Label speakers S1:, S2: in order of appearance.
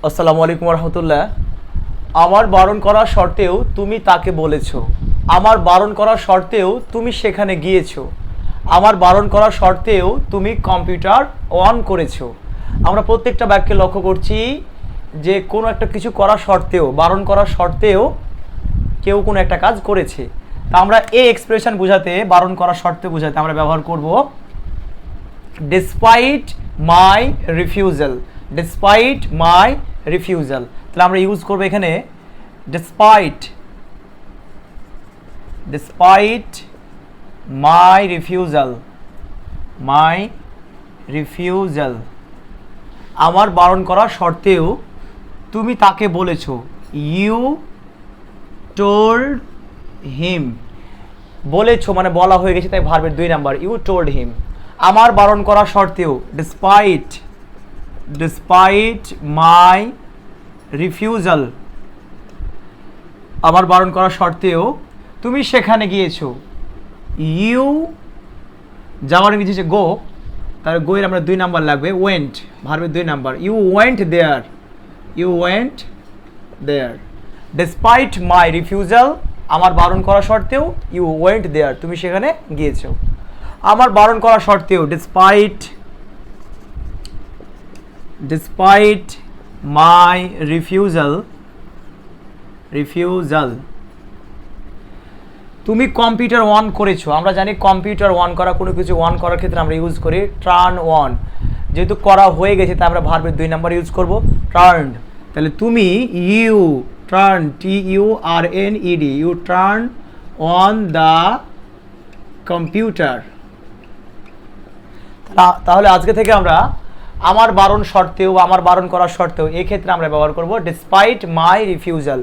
S1: আসসালামু আলাইকুম রহমতুল্লাহ। আমার বারণ করা সত্ত্বেও তুমি তাকে বলেছো, আমার বারণ করা সত্ত্বেও তুমি সেখানে গিয়েছো, আমার বারণ করা সত্ত্বেও তুমি কম্পিউটার অন করেছো। আমরা প্রত্যেকটা বাক্যে লক্ষ্য করছি যে কোনো একটা কিছু করা সত্ত্বেও, বারণ করা সত্ত্বেও কেউ কোনো একটা কাজ করেছে। তা আমরা এই এক্সপ্রেশন বোঝাতে, বারণ করা সত্ত্বেও বোঝাতে আমরা ব্যবহার করব despite my refusal. Despite my refusal, তাহলে আমরা ইউজ করবো এখানে despite, despite my refusal, my refusal. আমার বারণ করা সত্ত্বেও তুমি তাকে বলেছো, ইউ টোল্ড হিম। বলেছো মানে বলা হয়ে গেছে, তাই ভার্বের 2 নাম্বার, ইউ টোল্ড হিম। আমার বারণ করা সত্ত্বেও, ডিসপাইট, ডিসপাইট মাই রিফিউজাল, আমার বারণ করা সত্ত্বেও তুমি সেখানে গিয়েছো, ইউ, যাওয়ার ইংরেজি হচ্ছে গো, তাহলে গো এর আমরা 2 নাম্বার লাগবে, ওয়েন্ট, ভার্বের 2 number, you went there, you went there. Despite my refusal, আমার বারণ করা সত্ত্বেও, ইউ ওয়েন্ট দেয়ার, তুমি সেখানে গিয়েছো। আমার বারণ করা সত্ত্বেও, despite, despite my refusal, refusal. তুমি কম্পিউটার অন করেছো। আমরা জানি কম্পিউটার অন করা, কোনো কিছু অন করার ক্ষেত্রে আমরা ইউজ করি টার্ন অন। যেহেতু করা হয়ে গেছে তাই আমরা ভার্বের 2 নাম্বার ইউজ করব, টার্ন। তাহলে তুমি, you turn, TURNED, you turn on the computer. তাহলে আজকে থেকে আমরা আমার বারণ সত্ত্বেও, আমার বারণ করা সত্ত্বেও, এক্ষেত্রে আমরা ব্যবহার করব ডিসপাইট মাই রিফিউজাল।